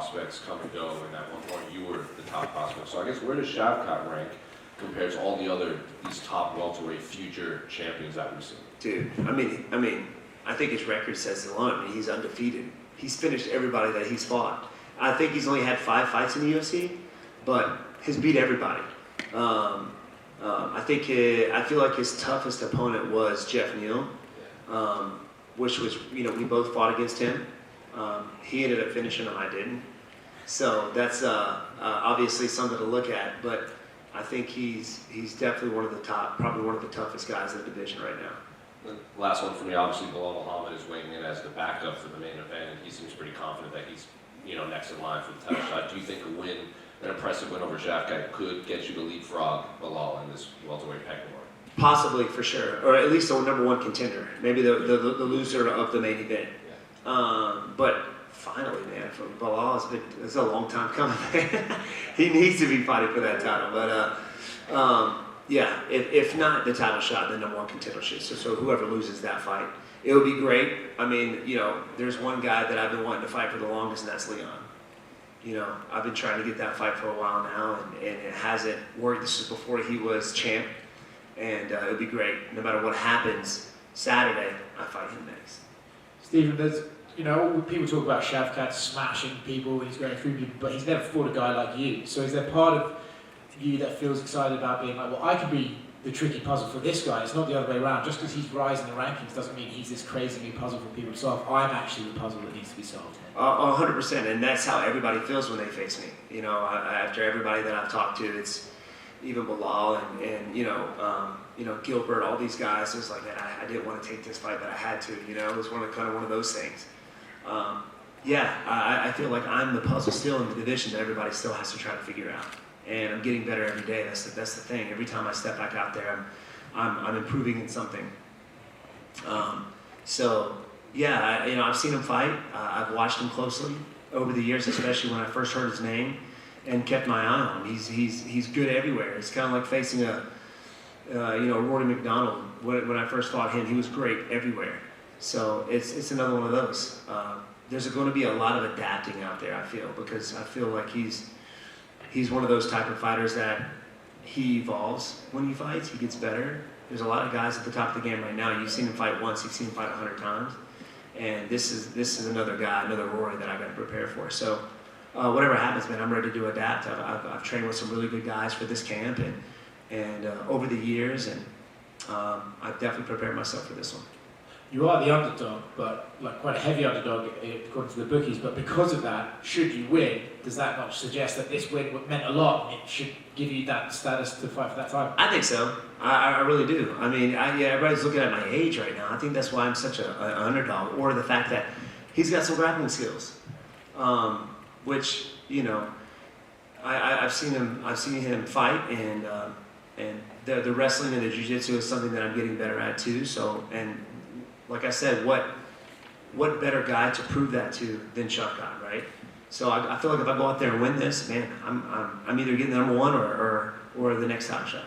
prospects come and go, and at one point you were the top prospect. So I guess where does Shavkat rank compared to all these top welterweight future champions that we've seen? Dude, I think his record says it alone. I mean, he's undefeated. He's finished everybody that he's fought. I think he's only had 5 fights in the UFC, but he's beat everybody. I feel like his toughest opponent was Jeff Neal, which was, we both fought against him. He ended up finishing him, I didn't. So that's obviously something to look at, but I think he's definitely probably one of the toughest guys in the division right now. The last one for me, obviously, Bilal Muhammad is weighing in as the backup for the main event, and he seems pretty confident that he's, next in line for the title shot. Do you think an impressive win over Shavkat could get you to leapfrog Bilal in this welterweight pecking order? Possibly, for sure, or at least a #1 contender. Maybe the loser of the main event. Yeah. But finally, man, for Bilal, it's a long time coming. He needs to be fighting for that title. But yeah, if not the title shot, the #1 contendership. So whoever loses that fight, it would be great. I mean, there's one guy that I've been wanting to fight for the longest, and that's Leon. I've been trying to get that fight for a while now, and it hasn't worked. This is before he was champ, and it would be great. No matter what happens Saturday, I fight him next. Stephen, there's, people talk about Shavkat smashing people when he's going through people, but he's never fought a guy like you. So is there part of you that feels excited about being like, well, I could be the tricky puzzle for this guy? It's not the other way around. Just because he's rising the rankings doesn't mean he's this crazy new puzzle for people to solve. I'm actually the puzzle that needs to be solved. 100%, and that's how everybody feels when they face me. After everybody that I've talked to, it's even Bilal and Gilbert, all these guys. It was like, man, I didn't want to take this fight, but I had to. It was one of those things. I feel like I'm the puzzle still in the division that everybody still has to try to figure out. And I'm getting better every day. That's the thing. Every time I step back out there, I'm improving in something. I've seen him fight. I've watched him closely over the years, especially when I first heard his name, and kept my eye on him. He's good everywhere. It's kind of like facing a Rory McDonald. When I first fought him, he was great everywhere. So it's another one of those. There's going to be a lot of adapting out there, I feel, because I feel like he's one of those type of fighters that he evolves when he fights. He gets better. There's a lot of guys at the top of the game right now. You've seen him fight once. You've seen him fight 100 times. And this is another guy, another Rory that I got to prepare for. So whatever happens, man, I'm ready to adapt. I've trained with some really good guys for this camp and over the years, and I've definitely prepared myself for this one. You are the underdog, but like quite a heavy underdog according to the bookies. But because of that, should you win, does that not suggest that this win meant a lot? It should give you that status to fight for that title? I think so. I really do. I mean, everybody's looking at my age right now. I think that's why I'm such an underdog, or the fact that he's got some grappling skills, which I've seen him fight, and the wrestling and the jiu-jitsu is something that I'm getting better at too. So like I said, what better guy to prove that to than Shavkat, right? So I feel like if I go out there and win this, man, I'm either getting the #1 or the next title shot.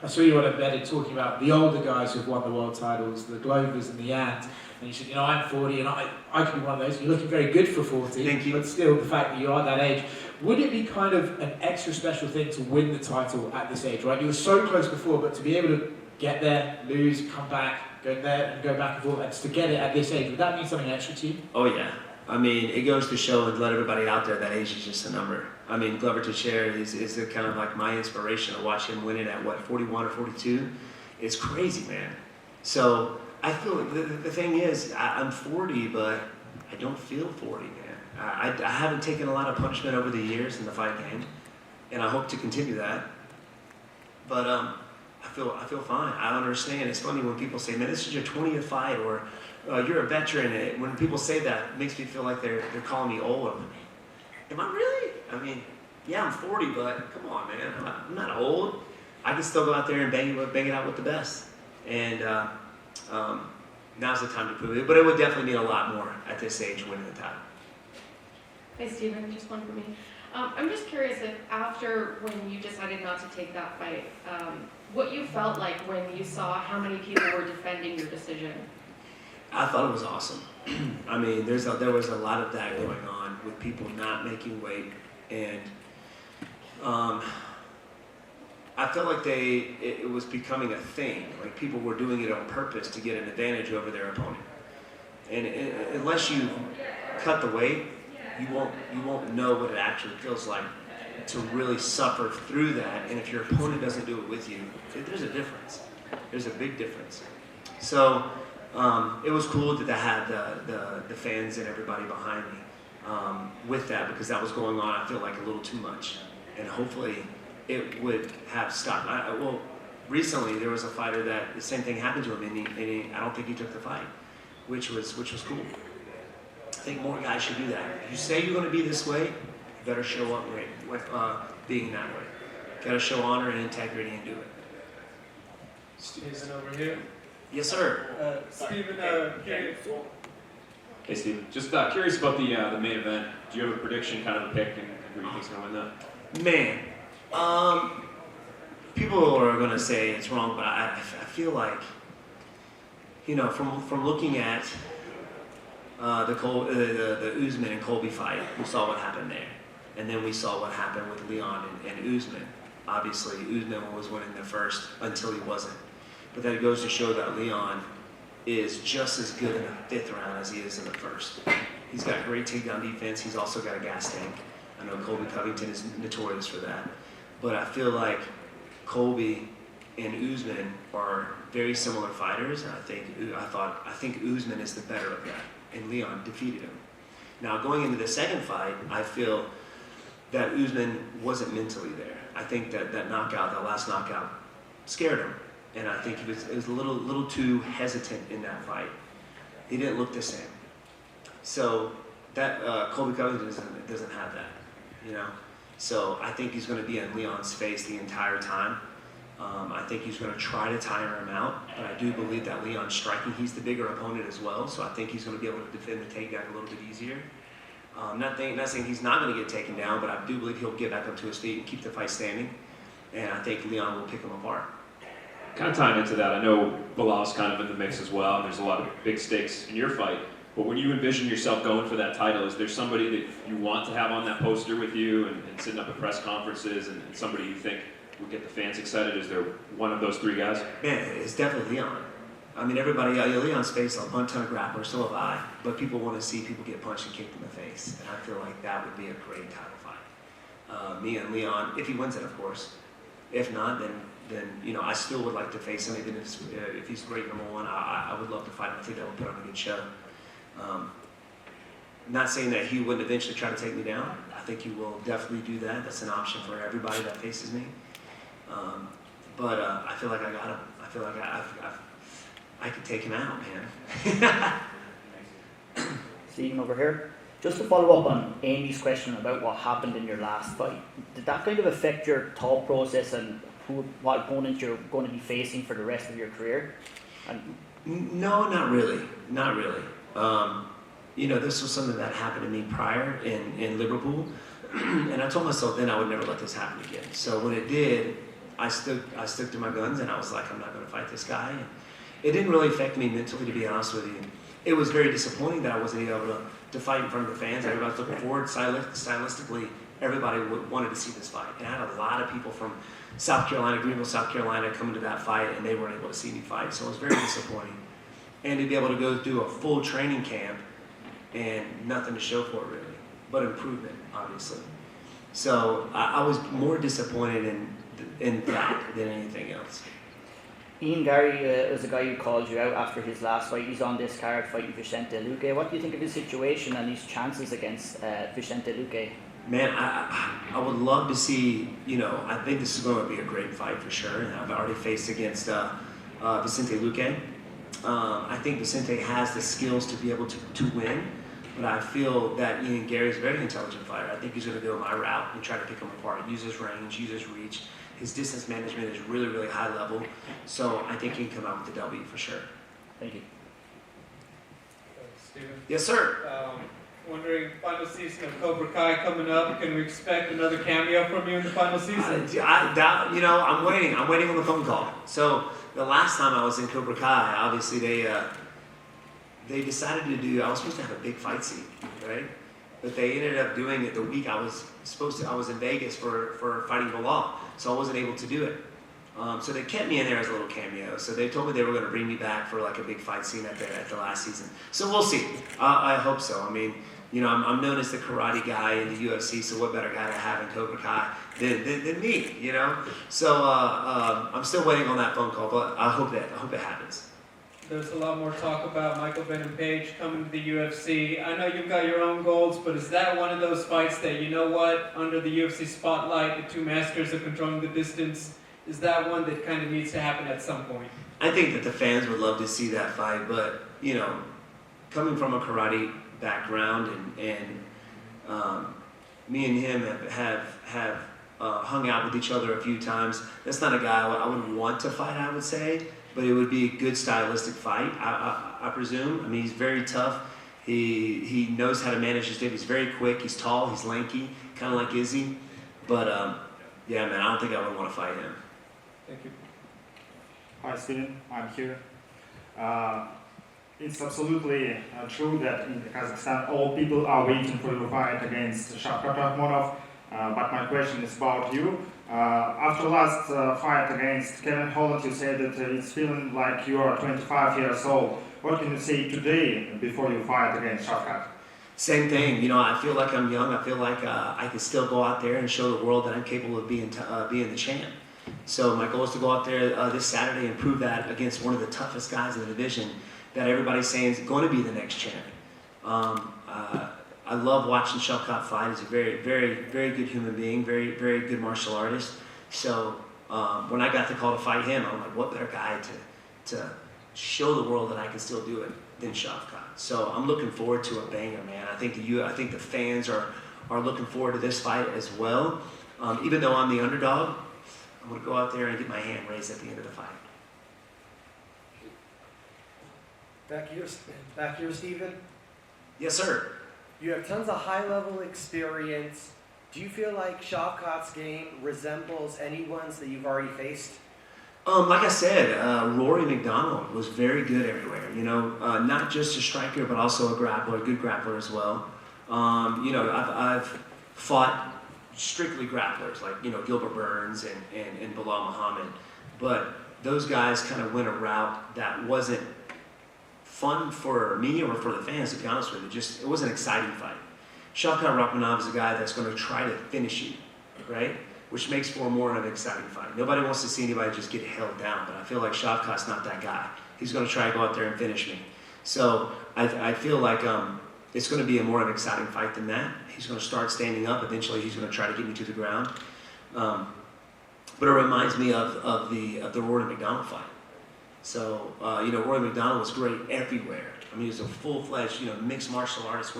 I saw you on embedded talking about the older guys who've won the world titles, the Glovers and the Yans, and you said, I'm 40 and I could be one of those. You're looking very good for 40. Thank you. But still, the fact that you are that age, would it be kind of an extra special thing to win the title at this age, right? You were so close before, but to be able to get there, lose, come back, go there and go back and forth, and to get it at this age, would that mean something extra to you? Oh yeah. I mean, it goes to show and let everybody out there that age is just a number. I mean, Glover Teixeira is kind of like my inspiration to watch him win it at 41 or 42. It's crazy, man. So I feel the thing is, I'm 40, but I don't feel 40, man. I haven't taken a lot of punishment over the years in the fight game, and I hope to continue that. But I feel fine. I understand. It's funny when people say, man, this is your 20th fight, or you're a veteran. And when people say that, it makes me feel like they're calling me old. Am I really? I mean, yeah, I'm 40, but come on, man. I'm not old. I can still go out there and bang it out with the best. And now's the time to prove it. But it would definitely mean a lot more at this age winning the title. Hey, Stephen, just one for me. I'm just curious if after when you decided not to take that fight, what you felt like when you saw how many people were defending your decision. I thought it was awesome. I mean, there was a lot of that going on with people not making weight, and I felt like it was becoming a thing. Like people were doing it on purpose to get an advantage over their opponent. And unless you cut the weight, you won't know what it actually feels like to really suffer through that. And if your opponent doesn't do it with you, there's a difference. There's a big difference. So it was cool that I had the fans and everybody behind me with that, because that was going on, I feel like, a little too much. And hopefully it would have stopped. Well, recently there was a fighter that the same thing happened to him, and I don't think he took the fight, which was cool. I think more guys should do that. If you say you're going to be this way, you better show up with being that way. You got to show honor and integrity and do it. Steven over here. Yes, sir. Steven, curious. Hey, Steven. Just curious about the main event. Do you have a prediction, kind of a pick, and who you think's going to win that? Man, people are going to say it's wrong, but I feel like, you know, from looking at the Usman and Colby fight, we saw what happened there. And then we saw what happened with Leon and Usman. Obviously, Usman was winning the first until he wasn't. But that goes to show that Leon is just as good in the 5th round as he is in the first. He's got great takedown defense. He's also got a gas tank. I know Covington is notorious for that. But I feel like Colby and Usman are very similar fighters. And I think Usman is the better of that. And Leon defeated him. Now, going into the second fight, I feel that Usman wasn't mentally there. I think that last knockout, scared him. And I think he was a little too hesitant in that fight. He didn't look the same. So that Colby Covington doesn't have that, you know. So I think he's going to be in Leon's face the entire time. I think he's going to try to tire him out, but I do believe that Leon's striking. He's the bigger opponent as well, so I think he's going to be able to defend the takedown a little bit easier. Not saying he's not going to get taken down, but I do believe he'll get back up to his feet and keep the fight standing. And I think Leon will pick him apart. Kind of tying into that, I know Bilal's kind of in the mix as well, and there's a lot of big stakes in your fight. But when you envision yourself going for that title, is there somebody that you want to have on that poster with you and sitting up at press conferences, and somebody you think would get the fans excited? Is there one of those 3 guys? Man, it's definitely Leon. I mean, everybody, Leon's faced a ton of grapplers, so have I, but people want to see people get punched and kicked in the face, and I feel like that would be a great title fight. Me and Leon, if he wins it, of course. If not, then you know, I still would like to face him, even if he's great number 1. I would love to fight him. I think that would put on a good show. Not saying that he wouldn't eventually try to take me down. I think he will definitely do that. That's an option for everybody that faces me. But I feel like I got him. I feel like I could take him out, man. Stephen over here. Just to follow up on Amy's question about what happened in your last fight, did that kind of affect your thought process and what opponent you're going to be facing for the rest of your career? No, not really. Not really. You know, this was something that happened to me prior in Liverpool, and I told myself then I would never let this happen again. So when it did, I stuck to my guns, and I was like, I'm not going to fight this guy. And it didn't really affect me mentally, to be honest with you. It was very disappointing that I wasn't able to fight in front of the fans. Everybody was looking forward. Stylistically, everybody wanted to see this fight. And I had a lot of people from South Carolina, Greenville, South Carolina, coming to that fight, and they weren't able to see me fight. So it was very disappointing. And to be able to go through a full training camp and nothing to show for it, really, but improvement, obviously. So I was more disappointed in that than anything else. Garry is a guy who called you out after his last fight. He's on this card fighting Vicente Luque. What do you think of his situation and his chances against Vicente Luque? Man, I would love to see, you know, I think this is going to be a great fight for sure. And I've already faced against Vicente Luque. I think Vicente has the skills to be able to win, but I feel that Garry's a very intelligent fighter. I think he's going to go my route and try to pick him apart, use his range, use his reach. His distance management is really, really high level, so I think he can come out with the W for sure. Thank you. Steven. Yes, sir. Wondering, final season of Cobra Kai coming up. Can we expect another cameo from you in the final season? I'm waiting. I'm waiting on the phone call. So the last time I was in Cobra Kai, obviously they decided to do, I was supposed to have a big fight scene, right? But they ended up doing it the week I was in Vegas for fighting Bilal, so I wasn't able to do it. So they kept me in there as a little cameo. So they told me they were going to bring me back for like a big fight scene at the last season. So we'll see. I hope so. I mean, you know, I'm known as the karate guy in the UFC, so what better guy to have in Cobra Kai than me, you know? So I'm still waiting on that phone call, but I hope it happens. There's a lot more talk about Michael Venom Page coming to the UFC. I know you've got your own goals, but is that one of those fights that, you know what, under the UFC spotlight, the two masters are controlling the distance, is that one that kind of needs to happen at some point? I think that the fans would love to see that fight, but, you know, coming from a karate background and me and him have hung out with each other a few times. That's not a guy I would want to fight, I would say, but it would be a good stylistic fight, I presume. I mean, he's very tough. He knows how to manage his dip. He's very quick. He's tall. He's lanky, kind of like Izzy. But yeah, man, I don't think I would want to fight him. Thank you. Hi, Steven. I'm here. It's absolutely true that in Kazakhstan all people are waiting for your fight against Shavkat Rakhmonov. But my question is about you. After last fight against Kevin Holland, you said that it's feeling like you are 25 years old. What can you say today before you fight against Shavkat? Same thing. You know, I feel like I'm young. I feel like I can still go out there and show the world that I'm capable of being the champ. So my goal is to go out there this Saturday and prove that against one of the toughest guys in the division that everybody's saying is going to be the next champ. I love watching Shavkat fight. He's a very, very, very good human being, very, very good martial artist. So when I got the call to fight him, I'm like, what better guy to show the world that I can still do it than Shavkat. So I'm looking forward to a banger, man. I think the fans are looking forward to this fight as well. Even though I'm the underdog, I'm going to go out there and get my hand raised at the end of the fight. Back here, Steven. Yes, sir. You have tons of high-level experience. Do you feel like Shavkat's game resembles anyone's that you've already faced? Like I said, Rory McDonald was very good everywhere. You know, not just a striker, but also a grappler, a good grappler as well. You know, I've fought strictly grapplers, like, you know, Gilbert Burns and Bilal Muhammad. But those guys kind of went a route that wasn't fun for me or for the fans, to be honest with you. It was an exciting fight. Shavkat Rakhmonov is a guy that's going to try to finish you, right? Which makes for more of an exciting fight. Nobody wants to see anybody just get held down, but I feel like Shavkat's not that guy. He's going to try to go out there and finish me. So I feel like it's going to be a more of an exciting fight than that. He's going to start standing up. Eventually, he's going to try to get me to the ground. But it reminds me of the Rory McDonald fight. So, you know, Rory McDonald was great everywhere. I mean, he was a full-fledged, you know, mixed martial artist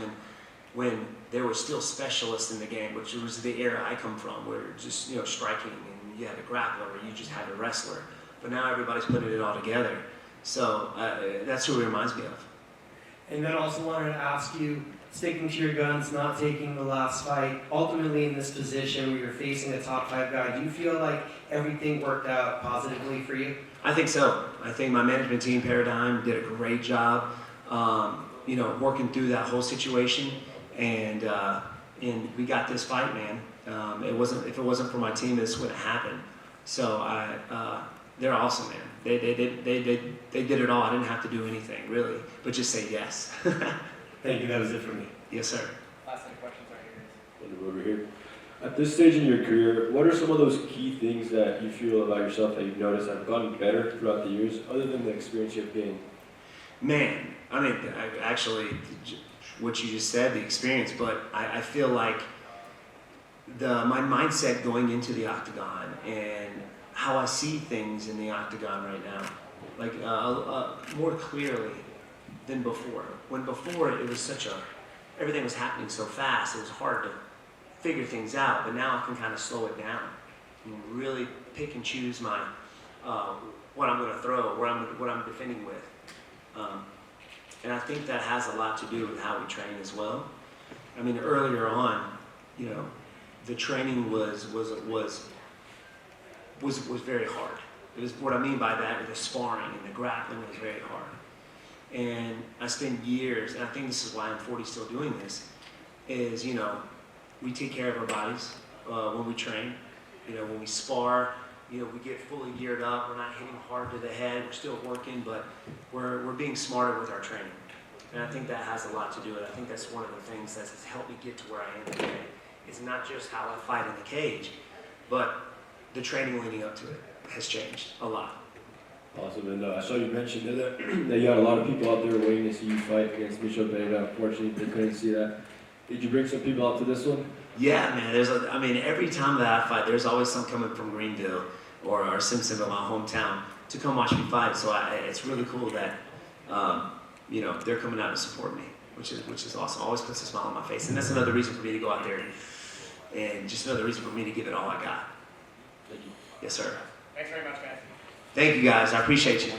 when there were still specialists in the game, which was the era I come from, where just, you know, striking, and you had a grappler, or you just had a wrestler. But now everybody's putting it all together. So that's who he reminds me of. And then also wanted to ask you, sticking to your guns, not taking the last fight, ultimately in this position where you're facing a top 5 guy, do you feel like everything worked out positively for you? I think so. I think my management team, Paradigm, did a great job, you know, working through that whole situation, and we got this fight, man. If it wasn't for my team, this wouldn't happen. So they're awesome, man. They did it all. I didn't have to do anything really, but just say yes. Thank you. That was it for me. Yes, sir. Last set of questions right here. Over here. At this stage in your career, what are some of those key things that you feel about yourself that you've noticed that have gotten better throughout the years, other than the experience you've gained? Man, I mean, actually, what you just said, the experience, but I feel like my mindset going into the octagon and how I see things in the octagon right now, like more clearly than before. When before it was everything was happening so fast, it was hard to figure things out, but now I can kind of slow it down and really pick and choose my what I'm going to throw, what I'm defending with, and I think that has a lot to do with how we train as well. I mean, earlier on, you know, the training was very hard. It was what I mean by that. The sparring and the grappling was very hard, And I spend years, and I think this is why I'm 40 still doing this, is, we take care of our bodies when we train. When we spar, we get fully geared up. We're not hitting hard to the head. We're still working, but we're being smarter with our training. And I think that has a lot to do with it. I think that's one of the things that has helped me get to where I am today. It's not just how I fight in the cage, but the training leading up to it has changed a lot. Awesome, and I saw you mentioned that, that you had a lot of people out there waiting to see you fight against Michel Pereira. Unfortunately, they couldn't see that. Did you bring some people out to this one? Yeah, man. Every time that I fight, there's always some coming from Greenville or Simpsonville, my hometown, to come watch me fight. So it's really cool that they're coming out to support me, which is awesome. Always puts a smile on my face, and that's another reason for me to go out there and just another reason for me to give it all I got. Thank you. Yes, sir. Thanks very much, guys. Thank you, guys. I appreciate you.